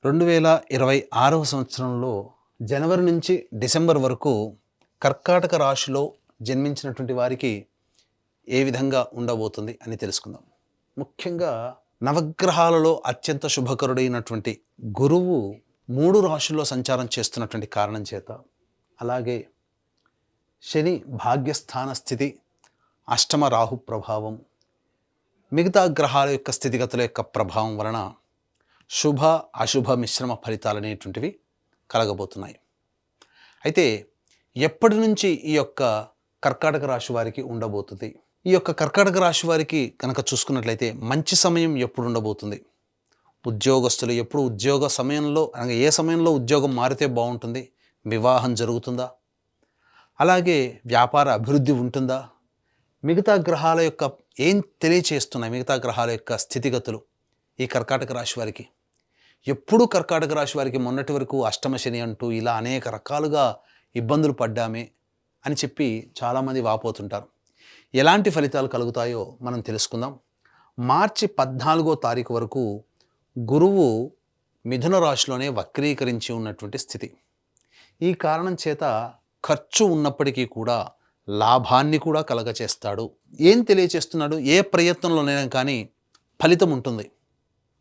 2026వ సంవత్సరంలో జనవరి నుంచి డిసెంబర్ వరకు కర్కాటక రాశిలో జన్మించినటువంటి వారికి ఏ విధంగా ఉండబోతుంది అని తెలుసుకుందాం. ముఖ్యంగా నవగ్రహాలలో అత్యంత శుభకరుడైనటువంటి గురువు 3 రాశుల్లో సంచారం చేస్తున్నటువంటి కారణం చేత, అలాగే శని భాగ్యస్థాన స్థితి, అష్టమ రాహు ప్రభావం, మిగతా గ్రహాల యొక్క స్థితిగతుల యొక్క ప్రభావం వలన శుభ అశుభ మిశ్రమ ఫలితాలు అనేటువంటివి కలగబోతున్నాయి. అయితే ఎప్పటి నుంచి ఈ యొక్క కర్కాటక రాశి వారికి ఉండబోతుంది? ఈ యొక్క కర్కాటక రాశి వారికి కనుక చూసుకున్నట్లయితే మంచి సమయం ఎప్పుడు ఉండబోతుంది? ఉద్యోగస్తులు ఎప్పుడు ఉద్యోగ సమయంలో, అనగా ఏ సమయంలో ఉద్యోగం మారితే బాగుంటుంది? వివాహం జరుగుతుందా? అలాగే వ్యాపార అభివృద్ధి ఉంటుందా? మిగతా గ్రహాల యొక్క ఏం తెలియచేస్తున్నాయి? మిగతా గ్రహాల యొక్క స్థితిగతులు ఈ కర్కాటక రాశి వారికి ఎప్పుడు కర్కాటక రాశి వారికి మొన్నటి వరకు అష్టమ శని అంటూ ఇలా అనేక రకాలుగా ఇబ్బందులు పడ్డామే అని చెప్పి చాలామంది వాపోతుంటారు. ఎలాంటి ఫలితాలు కలుగుతాయో మనం తెలుసుకుందాం. మార్చి 14వ తారీఖు వరకు గురువు మిథున రాశిలోనే వక్రీకరించి ఉన్నటువంటి స్థితి. ఈ కారణం చేత ఖర్చు ఉన్నప్పటికీ కూడా లాభాన్ని కూడా కలగచేస్తాడు. ఏం తెలియచేస్తున్నాడు? ఏ ప్రయత్నంలోనైనా కానీ ఫలితం ఉంటుంది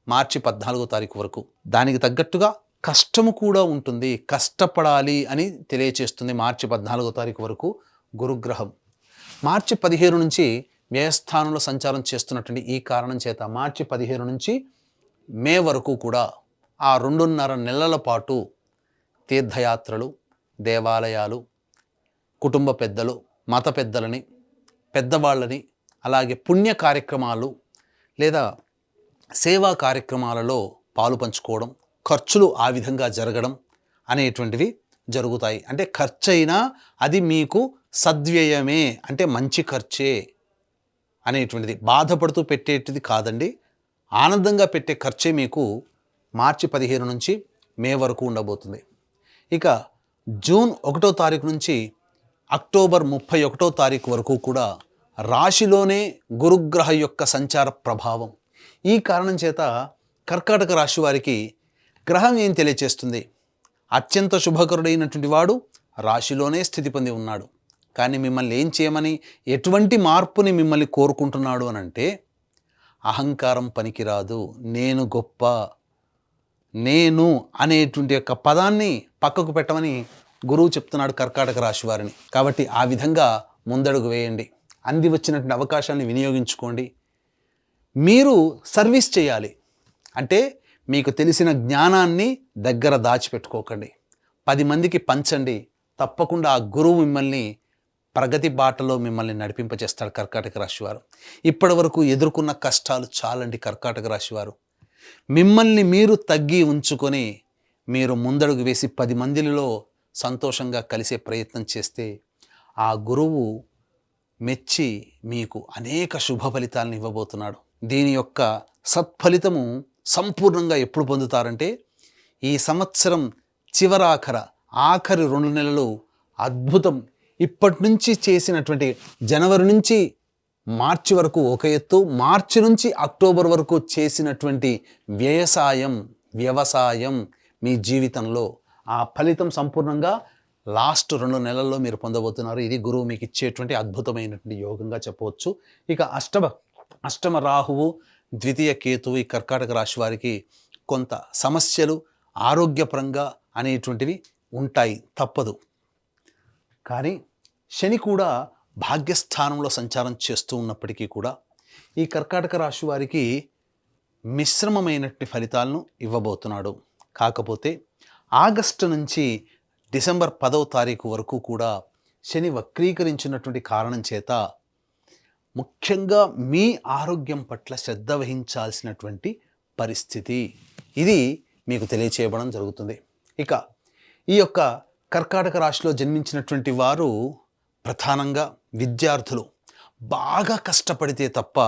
మార్చి 14వ తారీఖు వరకు. దానికి తగ్గట్టుగా కష్టము కూడా ఉంటుంది, కష్టపడాలి అని తెలియచేస్తుంది మార్చి 14వ తారీఖు వరకు గురుగ్రహం. మార్చి 15 నుంచి వ్యయస్థానంలో సంచారం చేస్తున్నటువంటి ఈ కారణం చేత మార్చి 15 నుంచి మే వరకు కూడా ఆ 2.5 నెలల పాటు తీర్థయాత్రలు, దేవాలయాలు, కుటుంబ పెద్దలు, మత పెద్దలని, పెద్దవాళ్ళని, అలాగే పుణ్య కార్యక్రమాలు లేదా సేవా కార్యక్రమాలలో పాలు పంచుకోవడం, ఖర్చులు ఆ విధంగా జరగడం అనేటువంటివి జరుగుతాయి. అంటే ఖర్చు అయినా అది మీకు సద్వ్యయమే, అంటే మంచి ఖర్చే అనేటువంటిది. బాధపడుతూ పెట్టేటిది కాదండి, ఆనందంగా పెట్టే ఖర్చే మీకు మార్చి 15 నుంచి మే వరకు ఉండబోతుంది. ఇక జూన్ 1వ తారీఖు నుంచి అక్టోబర్ 31వ తారీఖు వరకు కూడా రాశిలోనే గురుగ్రహ యొక్క సంచార ప్రభావం. ఈ కారణం చేత కర్కాటక రాశి వారికి గ్రహం ఏం తెలియచేస్తుంది? అత్యంత శుభకరుడైనటువంటి వాడు రాశిలోనే స్థితి పొంది ఉన్నాడు. కానీ మిమ్మల్ని ఏం చేయమని, ఎటువంటి మార్పుని మిమ్మల్ని కోరుకుంటున్నాడు అని అంటే, అహంకారం పనికిరాదు, నేను గొప్ప, నేను అనేటువంటి యొక్క పదాన్ని పక్కకు పెట్టమని గురువు చెప్తున్నాడు కర్కాటక రాశి వారిని. కాబట్టి ఆ విధంగా ముందడుగు వేయండి, అంది వచ్చినటువంటి అవకాశాన్ని వినియోగించుకోండి. మీరు సర్వీస్ చేయాలి అంటే మీకు తెలిసిన జ్ఞానాన్ని దగ్గర దాచిపెట్టుకోకండి, 10 మందికి పంచండి. తప్పకుండా ఆ గురువు మిమ్మల్ని ప్రగతి బాటలో మిమ్మల్ని నడిపింపచేస్తాడు కర్కాటక రాశి వారు. ఇప్పటి వరకు ఎదుర్కొన్న కష్టాలు చాలండి కర్కాటక రాశి వారు. మిమ్మల్ని మీరు తగ్గి ఉంచుకొని మీరు ముందడుగు వేసి 10 మందిలో సంతోషంగా కలిసే ప్రయత్నం చేస్తే ఆ గురువు మెచ్చి మీకు అనేక శుభ ఫలితాలను ఇవ్వబోతున్నాడు. దీని యొక్క సత్ఫలితము సంపూర్ణంగా ఎప్పుడు పొందుతారంటే, ఈ సంవత్సరం ఆఖరి 2 నెలలు అద్భుతం. ఇప్పటి నుంచి చేసినటువంటి జనవరి నుంచి మార్చి వరకు ఒక ఎత్తు, మార్చి నుంచి అక్టోబర్ వరకు చేసినటువంటి వ్యవసాయం మీ జీవితంలో ఆ ఫలితం సంపూర్ణంగా లాస్ట్ 2 నెలల్లో మీరు పొందబోతున్నారు. ఇది గురువు మీకు ఇచ్చేటువంటి అద్భుతమైనటువంటి యోగంగా చెప్పవచ్చు. ఇక అష్టమ రాహువు, ద్వితీయ కేతువు ఈ కర్కాటక రాశి వారికి కొంత సమస్యలు ఆరోగ్యపరంగా అనేటువంటివి ఉంటాయి, తప్పదు. కానీ శని కూడా భాగ్యస్థానంలో సంచారం చేస్తూ ఉన్నప్పటికీ కూడా ఈ కర్కాటక రాశి వారికి మిశ్రమమైనటువంటి ఫలితాలను ఇవ్వబోతున్నాడు. కాకపోతే ఆగస్టు నుంచి డిసెంబర్ 10వ తారీఖు వరకు కూడా శని వక్రీకరించినటువంటి కారణం చేత ముఖ్యంగా మీ ఆరోగ్యం పట్ల శ్రద్ధ వహించాల్సినటువంటి పరిస్థితి ఇది మీకు తెలియచేయబడం జరుగుతుంది. ఇక ఈ యొక్క కర్కాటక రాశిలో జన్మించినటువంటి వారు ప్రధానంగా విద్యార్థులు బాగా కష్టపడితే తప్ప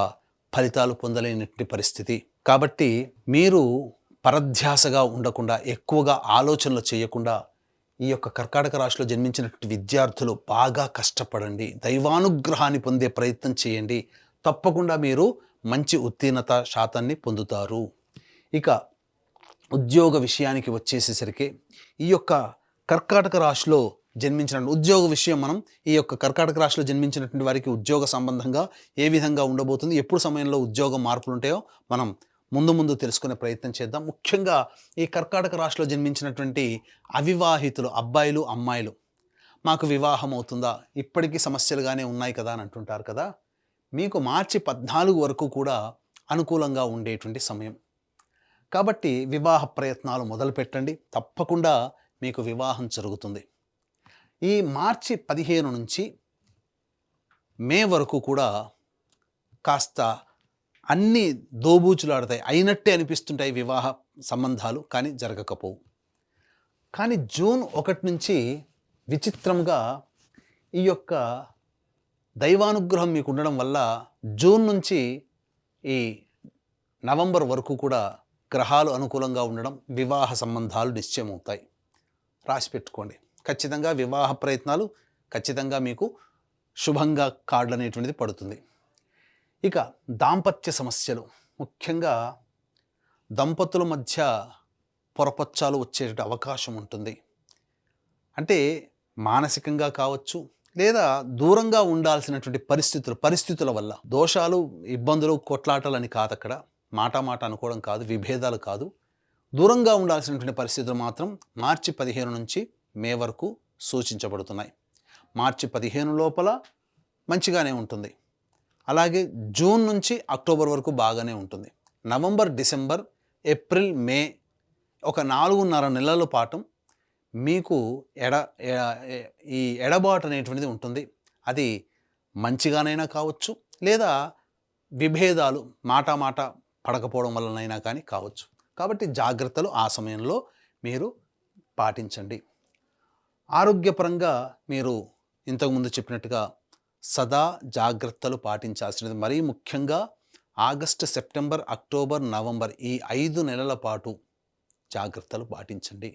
ఫలితాలు పొందలేనటువంటి పరిస్థితి. కాబట్టి మీరు పరధ్యాసగా ఉండకుండా, ఎక్కువగా ఆలోచనలు చేయకుండా ఈ యొక్క కర్కాటక రాశిలో జన్మించినటువంటి విద్యార్థులు బాగా కష్టపడండి, దైవానుగ్రహాన్ని పొందే ప్రయత్నం చేయండి. తప్పకుండా మీరు మంచి ఉత్తీర్ణత శాతాన్ని పొందుతారు. ఇక ఉద్యోగ విషయానికి వచ్చేసేసరికి ఈ యొక్క కర్కాటక రాశిలో జన్మించిన ఉద్యోగ విషయం మనం ఈ యొక్క కర్కాటక రాశిలో జన్మించినటువంటి వారికి ఉద్యోగ సంబంధంగా ఏ విధంగా ఉండబోతుంది, ఎప్పుడు సమయంలో ఉద్యోగ మార్పులు ఉంటాయో మనం ముందు ముందు తెలుసుకునే ప్రయత్నం చేద్దాం. ముఖ్యంగా ఈ కర్కాటక రాశిలో జన్మించినటువంటి అవివాహితులు అబ్బాయిలు అమ్మాయిలు, మాకు వివాహం అవుతుందా, ఇప్పటికీ సమస్యలుగానే ఉన్నాయి కదా అని అంటుంటారు కదా, మీకు మార్చి 14 వరకు కూడా అనుకూలంగా ఉండేటువంటి సమయం. కాబట్టి వివాహ ప్రయత్నాలు మొదలుపెట్టండి, తప్పకుండా మీకు వివాహం జరుగుతుంది. ఈ మార్చి 15 నుంచి మే వరకు కూడా కాస్త అన్నీ దోబూచులాడతాయి, అయినట్టే అనిపిస్తుంటాయి వివాహ సంబంధాలు, కానీ జరగకపోవు. కానీ జూన్ 1 నుంచి విచిత్రంగా ఈ యొక్క దైవానుగ్రహం మీకు ఉండడం వల్ల జూన్ నుంచి ఈ నవంబర్ వరకు కూడా గ్రహాలు అనుకూలంగా ఉండడం, వివాహ సంబంధాలు నిశ్చయమవుతాయి. రాసి పెట్టుకోండి. ఖచ్చితంగా వివాహ ప్రయత్నాలు ఖచ్చితంగా మీకు శుభంగా కార్డులు అనేటువంటిది పడుతుంది. ఇక దాంపత్య సమస్యలు, ముఖ్యంగా దంపతుల మధ్య పొరపచ్చాలు వచ్చే అవకాశం ఉంటుంది. అంటే మానసికంగా కావచ్చు, లేదా దూరంగా ఉండాల్సినటువంటి పరిస్థితుల వల్ల దోషాలు, ఇబ్బందులు, కొట్లాటలని కాదు, అక్కడ మాట అనుకోవడం కాదు, విభేదాలు కాదు, దూరంగా ఉండాల్సినటువంటి పరిస్థితులు మాత్రం మార్చి 15 నుంచి మే వరకు సూచించబడుతున్నాయి. మార్చి 15 లోపల మంచిగానే ఉంటుంది. అలాగే జూన్ నుంచి అక్టోబర్ వరకు బాగానే ఉంటుంది. నవంబర్, డిసెంబర్, ఏప్రిల్, మే ఒక 4.5 నెలల పాటు మీకు ఈ ఎడబాటు అనేటువంటిది ఉంటుంది. అది మంచిగానైనా కావచ్చు, లేదా విభేదాలు మాట పడకపోవడం వలనైనా కానీ కావచ్చు. కాబట్టి జాగ్రత్తలు ఆ సమయంలో మీరు పాటించండి. ఆరోగ్యపరంగా మీరు ఇంతకుముందు చెప్పినట్టుగా సదా జాగ్రత్తలు పాటించాల్సినది. మరీ ముఖ్యంగా ఆగస్టు, సెప్టెంబర్, అక్టోబర్, నవంబర్ ఈ 5 నెలల పాటు జాగ్రత్తలు పాటించండి.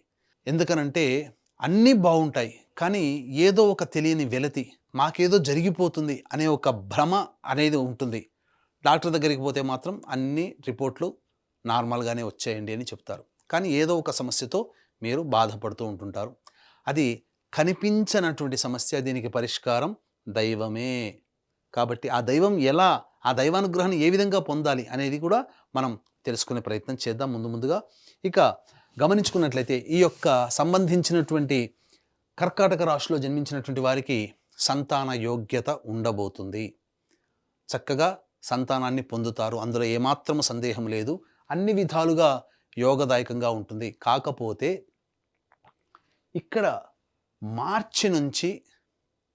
ఎందుకనంటే అన్నీ బాగుంటాయి, కానీ ఏదో ఒక తెలియని వెలతి, మాకేదో జరిగిపోతుంది అనే ఒక భ్రమ అనేది ఉంటుంది. డాక్టర్ దగ్గరికి పోతే మాత్రం అన్ని రిపోర్ట్లు నార్మల్గానే వచ్చేయండి అని చెప్తారు. కానీ ఏదో ఒక సమస్యతో మీరు బాధపడుతూ ఉంటుంటారు. అది కనిపించనటువంటి సమస్య, దీనికి పరిష్కారం దైవమే. కాబట్టి ఆ దైవం ఎలా, ఆ దైవానుగ్రహాన్ని ఏ విధంగా పొందాలి అనేది కూడా మనం తెలుసుకునే ప్రయత్నం చేద్దాం ముందుగా. ఇక గమనించుకున్నట్లయితే ఈ యొక్క సంబంధించినటువంటి కర్కాటక రాశిలో జన్మించినటువంటి వారికి సంతాన యోగ్యత ఉండబోతుంది. చక్కగా సంతానాన్ని పొందుతారు, అందులో ఏమాత్రము సందేహం లేదు. అన్ని విధాలుగా యోగదాయకంగా ఉంటుంది. కాకపోతే ఇక్కడ మార్చి నుంచి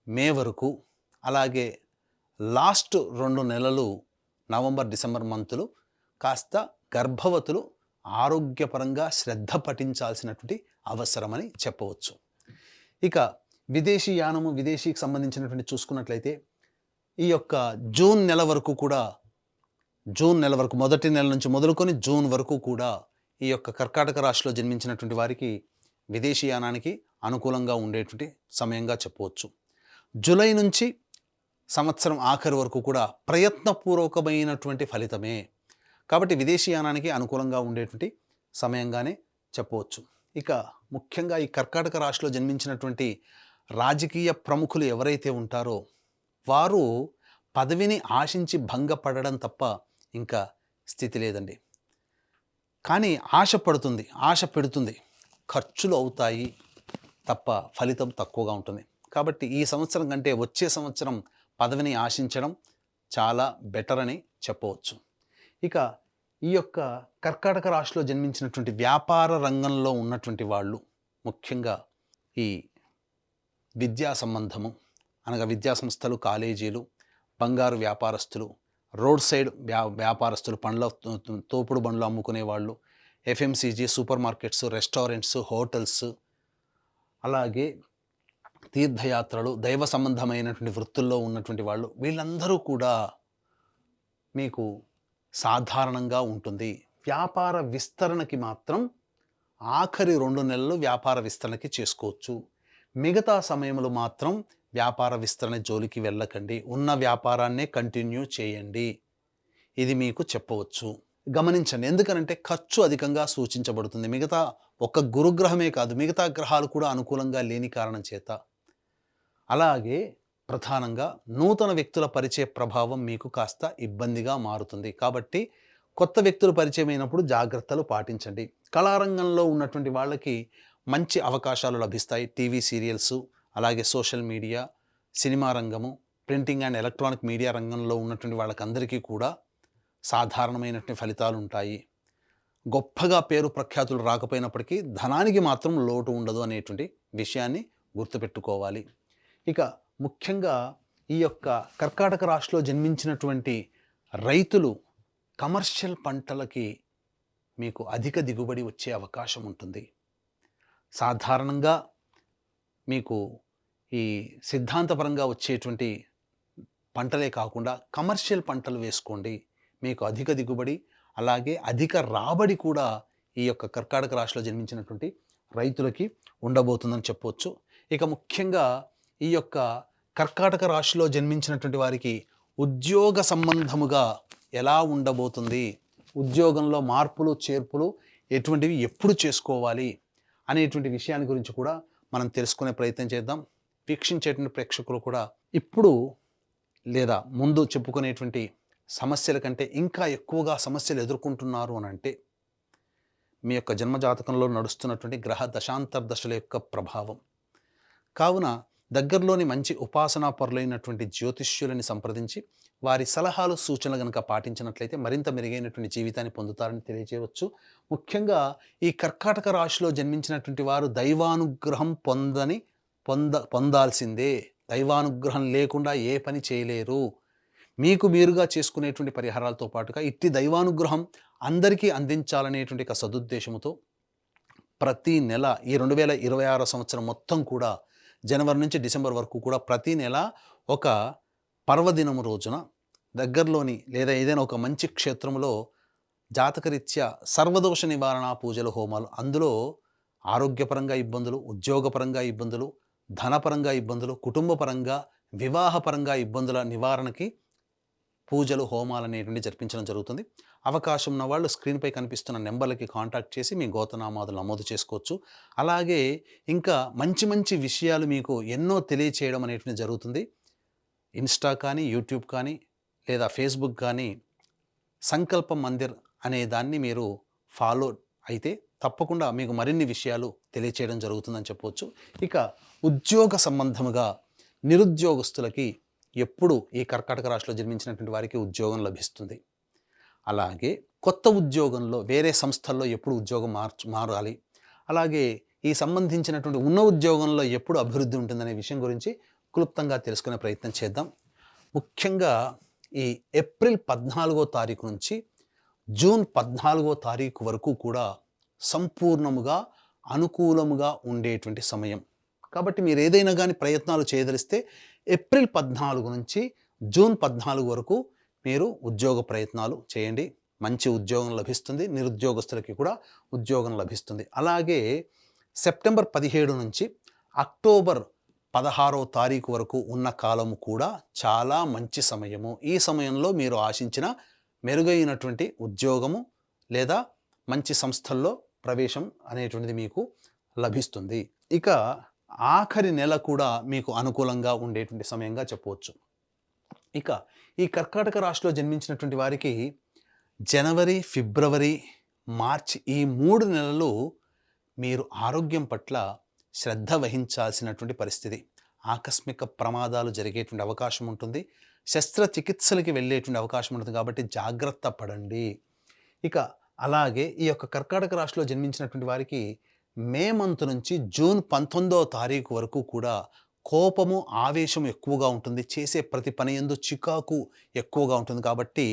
మే వరకు, అలాగే లాస్ట్ 2 నెలలు నవంబర్, డిసెంబర్ మంతులు కాస్త గర్భవతులు ఆరోగ్యపరంగా శ్రద్ధ పఠించాల్సినటువంటి అవసరమని చెప్పవచ్చు. ఇక విదేశీ యానము, విదేశీకి సంబంధించినటువంటి చూసుకున్నట్లయితే ఈ యొక్క జూన్ నెల వరకు కూడా, జూన్ నెల వరకు మొదటి నెల నుంచి మొదలుకొని జూన్ వరకు కూడా ఈ యొక్క కర్కాటక రాశిలో జన్మించినటువంటి వారికి విదేశీ యానానికి అనుకూలంగా ఉండేటువంటి సమయంగా చెప్పవచ్చు. జూలై నుంచి సంవత్సరం ఆఖరి వరకు కూడా ప్రయత్నపూర్వకమైనటువంటి ఫలితమే. కాబట్టి విదేశీ యానానికి అనుకూలంగా ఉండేటువంటి సమయంగానే చెప్పవచ్చు. ఇక ముఖ్యంగా ఈ కర్కాటక రాశిలో జన్మించినటువంటి రాజకీయ ప్రముఖులు ఎవరైతే ఉంటారో వారు పదవిని ఆశించి భంగపడడం తప్ప ఇంకా స్థితి లేదండి. కానీ ఆశ పెడుతుంది, ఖర్చులు అవుతాయి తప్ప ఫలితం తక్కువగా ఉంటుంది. కాబట్టి ఈ సంవత్సరం కంటే వచ్చే సంవత్సరం పదవిని ఆశించడం చాలా బెటర్ అని చెప్పవచ్చు. ఇక ఈ యొక్క కర్కాటక రాశిలో జన్మించినటువంటి వ్యాపార రంగంలో ఉన్నటువంటి వాళ్ళు, ముఖ్యంగా ఈ విద్యా సంబంధము అనగా విద్యా సంస్థలు, కాలేజీలు, బంగారు వ్యాపారస్తులు, రోడ్ సైడ్ వ్యాపారస్తులు, తోపుడు బండ్లు అమ్ముకునే వాళ్ళు, FMCG, super markets, restaurants, hotels, అలాగే తీర్థయాత్రలు, దైవ సంబంధమైనటువంటి వృత్తుల్లో ఉన్నటువంటి వాళ్ళు, వీళ్ళందరూ కూడా మీకు సాధారణంగా ఉంటుంది. వ్యాపార విస్తరణకి మాత్రం ఆఖరి 2 నెలలు వ్యాపార విస్తరణకి చేసుకోవచ్చు. మిగతా సమయంలో మాత్రం వ్యాపార విస్తరణ జోలికి వెళ్ళకండి, ఉన్న వ్యాపారాన్నే కంటిన్యూ చేయండి. ఇది మీకు చెప్పవచ్చు. గమనించండి. ఎందుకనంటే ఖర్చు అధికంగా సూచించబడుతుంది. మిగతా ఒక్క గురుగ్రహమే కాదు, మిగతా గ్రహాలు కూడా అనుకూలంగా లేని కారణం చేత. అలాగే ప్రధానంగా నూతన వ్యక్తుల పరిచయ ప్రభావం మీకు కాస్త ఇబ్బందిగా మారుతుంది. కాబట్టి కొత్త వ్యక్తులు పరిచయమైనప్పుడు జాగ్రత్తలు పాటించండి. కళారంగంలో ఉన్నటువంటి వాళ్ళకి మంచి అవకాశాలు లభిస్తాయి. టీవీ సీరియల్సు, అలాగే సోషల్ మీడియా, సినిమా రంగము, ప్రింటింగ్ అండ్ ఎలక్ట్రానిక్ మీడియా రంగంలో ఉన్నటువంటి వాళ్ళకందరికీ కూడా సాధారణమైనటువంటి ఫలితాలు ఉంటాయి. గొప్పగా పేరు ప్రఖ్యాతులు రాకపోయినప్పటికీ ధనానికి మాత్రం లోటు ఉండదు అనేటువంటి విషయాన్ని గుర్తుపెట్టుకోవాలి. ఇక ముఖ్యంగా ఈ యొక్క కర్కాటక రాశిలో జన్మించినటువంటి రైతులు కమర్షియల్ పంటలకి మీకు అధిక దిగుబడి వచ్చే అవకాశం ఉంటుంది. సాధారణంగా మీకు ఈ సిద్ధాంతపరంగా వచ్చేటువంటి పంటలే కాకుండా కమర్షియల్ పంటలు వేసుకోండి. మీకు అధిక దిగుబడి, అలాగే అధిక రాబడి కూడా ఈ యొక్క కర్కాటక రాశిలో జన్మించినటువంటి రైతులకి ఉండబోతుందని చెప్పవచ్చు. ఇక ముఖ్యంగా ఈ యొక్క కర్కాటక రాశిలో జన్మించినటువంటి వారికి ఉద్యోగ సంబంధముగా ఎలా ఉండబోతుంది, ఉద్యోగంలో మార్పులు చేర్పులు ఎటువంటివి ఎప్పుడు చేసుకోవాలి అనేటువంటి విషయాన్ని గురించి కూడా మనం తెలుసుకునే ప్రయత్నం చేద్దాం. వీక్షించేటువంటి ప్రేక్షకులు కూడా ఇప్పుడు లేదా ముందు చెప్పుకునేటువంటి సమస్యల కంటే ఇంకా ఎక్కువగా సమస్యలు ఎదుర్కొంటున్నారు అని అంటే మీ యొక్క జన్మజాతకంలో నడుస్తున్నటువంటి గ్రహ దశాంతర్దశల యొక్క ప్రభావం. కావున దగ్గరలోని మంచి ఉపాసనా పరులైనటువంటి జ్యోతిష్యులని సంప్రదించి వారి సలహాలు సూచనలు కనుక పాటించినట్లయితే మరింత మెరుగైనటువంటి జీవితాన్ని పొందుతారని తెలియజేయవచ్చు. ముఖ్యంగా ఈ కర్కాటక రాశిలో జన్మించినటువంటి వారు దైవానుగ్రహం పొందాల్సిందే. దైవానుగ్రహం లేకుండా ఏ పని చేయలేరు. మీకు మీరుగా చేసుకునేటువంటి పరిహారాలతో పాటుగా ఇట్టి దైవానుగ్రహం అందరికీ అందించాలనేటువంటి ఒక సదుద్దేశంతో ప్రతి నెల ఈ 2026 సంవత్సరం మొత్తం కూడా జనవరి నుంచి డిసెంబర్ వరకు కూడా ప్రతి నెల ఒక పర్వదినము రోజున దగ్గరలోని లేదా ఏదైనా ఒక మంచి క్షేత్రంలో జాతకరీత్యా సర్వదోష నివారణ పూజలు, హోమాలు, అందులో ఆరోగ్యపరంగా ఇబ్బందులు, ఉద్యోగపరంగా ఇబ్బందులు, ధనపరంగా ఇబ్బందులు, కుటుంబపరంగా, వివాహపరంగా ఇబ్బందుల నివారణకి పూజలు, హోమాలు అనేటువంటి జరిపించడం జరుగుతుంది. అవకాశం ఉన్న వాళ్ళు స్క్రీన్పై కనిపిస్తున్న నెంబర్లకి కాంటాక్ట్ చేసి మీ గోతనామాదులు నమోదు చేసుకోవచ్చు. అలాగే ఇంకా మంచి మంచి విషయాలు మీకు ఎన్నో తెలియచేయడం అనేటువంటి జరుగుతుంది. ఇన్స్టా కానీ, యూట్యూబ్ కానీ, లేదా ఫేస్బుక్ కానీ సంకల్పం మందిర్ అనే దాన్ని మీరు ఫాలో అయితే తప్పకుండా మీకు మరిన్ని విషయాలు తెలియచేయడం జరుగుతుందని చెప్పవచ్చు. ఇక ఉద్యోగ సంబంధముగా నిరుద్యోగస్తులకి ఎప్పుడు ఈ కర్కాటక రాశిలో జన్మించినటువంటి వారికి ఉద్యోగం లభిస్తుంది. అలాగే కొత్త ఉద్యోగంలో వేరే సంస్థల్లో ఎప్పుడు ఉద్యోగం మారాలి, అలాగే ఈ సంబంధించినటువంటి ఉన్న ఉద్యోగంలో ఎప్పుడు అభివృద్ధి ఉంటుందనే విషయం గురించి క్లుప్తంగా తెలుసుకునే ప్రయత్నం చేద్దాం. ముఖ్యంగా ఈ ఏప్రిల్ 14వ తారీఖు నుంచి జూన్ 14వ తారీఖు వరకు కూడా సంపూర్ణముగా అనుకూలముగా ఉండేటువంటి సమయం. కాబట్టి మీరు ఏదైనా కానీ ప్రయత్నాలు చేయదలిస్తే ఏప్రిల్ 14 నుంచి జూన్ 14 వరకు మీరు ఉద్యోగ ప్రయత్నాలు చేయండి. మంచి ఉద్యోగం లభిస్తుంది. నిరుద్యోగస్తులకి కూడా ఉద్యోగం లభిస్తుంది. అలాగే సెప్టెంబర్ 17 నుంచి అక్టోబర్ 16వ తారీఖు వరకు ఉన్న కాలము కూడా చాలా మంచి సమయము. ఈ సమయంలో మీరు ఆశించిన మెరుగైనటువంటి ఉద్యోగము లేదా మంచి సంస్థల్లో ప్రవేశం అనేటువంటిది మీకు లభిస్తుంది. ఇక ఆఖరి నెల కూడా మీకు అనుకూలంగా ఉండేటువంటి సమయంగా చెప్పవచ్చు. ఇక ఈ కర్కాటక రాశిలో జన్మించినటువంటి వారికి జనవరి, ఫిబ్రవరి, మార్చి ఈ 3 నెలలు మీరు ఆరోగ్యం పట్ల శ్రద్ధ వహించాల్సినటువంటి పరిస్థితి. ఆకస్మిక ప్రమాదాలు జరిగేటువంటి అవకాశం ఉంటుంది. శస్త్రచికిత్సలకి వెళ్ళేటువంటి అవకాశం ఉంటుంది. కాబట్టి జాగ్రత్త పడండి. ఇక అలాగే ఈ యొక్క కర్కాటక రాశిలో జన్మించినటువంటి వారికి మే మంత్ నుంచి జూన్ 19వ తారీఖు వరకు కూడా కోపము, ఆవేశం ఎక్కువగా ఉంటుంది. చేసే ప్రతి పని యందు చికాకు ఎక్కువగా ఉంటుంది. కాబట్టి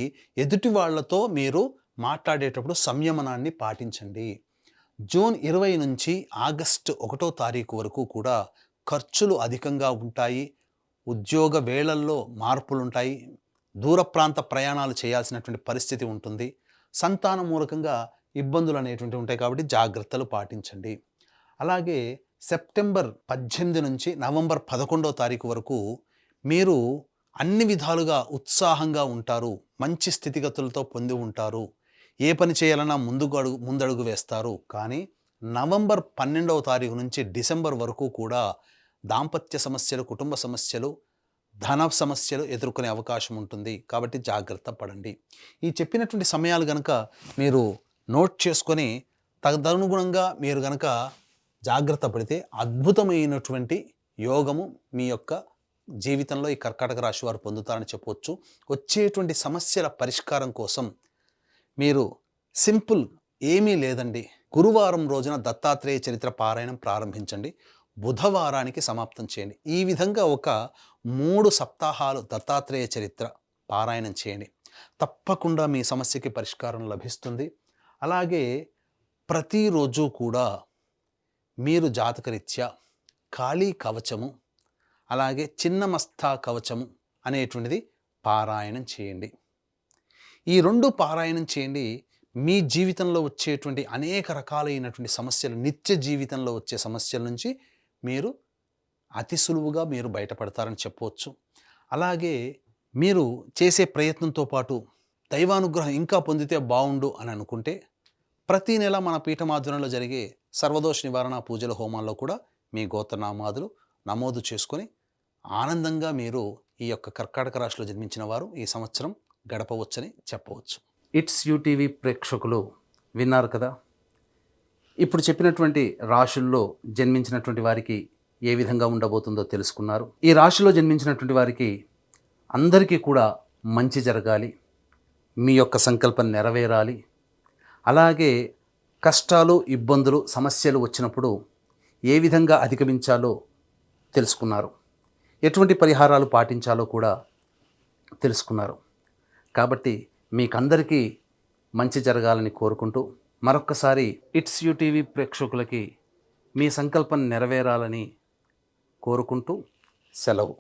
ఎదుటి వాళ్లతో మీరు మాట్లాడేటప్పుడు సంయమనాన్ని పాటించండి. జూన్ 20 నుంచి ఆగస్టు 1వ తారీఖు వరకు కూడా ఖర్చులు అధికంగా ఉంటాయి. ఉద్యోగ వేళల్లో మార్పులుంటాయి. దూర ప్రాంత ప్రయాణాలు చేయాల్సినటువంటి పరిస్థితి ఉంటుంది. సంతాన మూలకంగా ఇబ్బందులు అనేటువంటివి ఉంటాయి. కాబట్టి జాగ్రత్తలు పాటించండి. అలాగే సెప్టెంబర్ 18 నుంచి నవంబర్ 11వ తారీఖు వరకు మీరు అన్ని విధాలుగా ఉత్సాహంగా ఉంటారు. మంచి స్థితిగతులతో పొంది ఉంటారు. ఏ పని చేయాలన్నా ముందడుగు వేస్తారు. కానీ నవంబర్ 12వ తారీఖు నుంచి డిసెంబర్ వరకు కూడా దాంపత్య సమస్యలు, కుటుంబ సమస్యలు, ధన సమస్యలు ఎదుర్కొనే అవకాశం ఉంటుంది. కాబట్టి జాగ్రత్త పడండి. ఈ చెప్పినటువంటి సమయాలు గనక మీరు నోట్ చేసుకొని తదనుగుణంగా మీరు గనక జాగ్రత్త పడితే అద్భుతమైనటువంటి యోగము మీ యొక్క జీవితంలో ఈ కర్కాటక రాశి వారు పొందుతారని చెప్పవచ్చు. వచ్చేటువంటి సమస్యల పరిష్కారం కోసం మీరు సింపుల్ ఏమీ లేదండి, గురువారం రోజున దత్తాత్రేయ చరిత్ర పారాయణం ప్రారంభించండి. బుధవారానికి సమాప్తం చేయండి. ఈ విధంగా ఒక 3 సప్తాహాలు దత్తాత్రేయ చరిత్ర పారాయణం చేయండి. తప్పకుండా మీ సమస్యకి పరిష్కారం లభిస్తుంది. అలాగే ప్రతిరోజు కూడా మీరు జాతకరీత్యా కాళీ కవచము, అలాగే చిన్నమస్తా కవచము అనేటువంటిది పారాయణం చేయండి. ఈ 2 పారాయణం చేయండి. మీ జీవితంలో వచ్చేటువంటి అనేక రకాలైనటువంటి సమస్యలు, నిత్య జీవితంలో వచ్చే సమస్యల నుంచి మీరు అతి సులువుగా మీరు బయటపడతారని చెప్పవచ్చు. అలాగే మీరు చేసే ప్రయత్నంతో పాటు దైవానుగ్రహం ఇంకా పొందితే బాగుండు అని అనుకుంటే ప్రతి నెల మన పీఠమాధ్వర్యంలో జరిగే సర్వదోష నివారణ పూజల హోమాల్లో కూడా మీ గోత్రనామాదులు నమోదు చేసుకొని ఆనందంగా మీరు ఈ యొక్క కర్కాటక రాశిలో జన్మించిన వారు ఈ సంవత్సరం గడపవచ్చని చెప్పవచ్చు. ఇట్స్ యూటీవీ ప్రేక్షకులు విన్నారు కదా, ఇప్పుడు చెప్పినటువంటి రాశుల్లో జన్మించినటువంటి వారికి ఏ విధంగా ఉండబోతుందో తెలుసుకున్నారు. ఈ రాశిలో జన్మించినటువంటి వారికి అందరికీ కూడా మంచి జరగాలి, మీ యొక్క సంకల్పం నెరవేరాలి. అలాగే కష్టాలు, ఇబ్బందులు, సమస్యలు వచ్చినప్పుడు ఏ విధంగా అధిగమించాలో తెలుసుకున్నారు, ఎటువంటి పరిహారాలు పాటించాలో కూడా తెలుసుకున్నారు. కాబట్టి మీకందరికీ మంచి జరగాలని కోరుకుంటూ మరొక్కసారి ఇట్స్ యూటీవీ ప్రేక్షకులకి మీ సంకల్పం నెరవేరాలని కోరుకుంటూ సెలవు.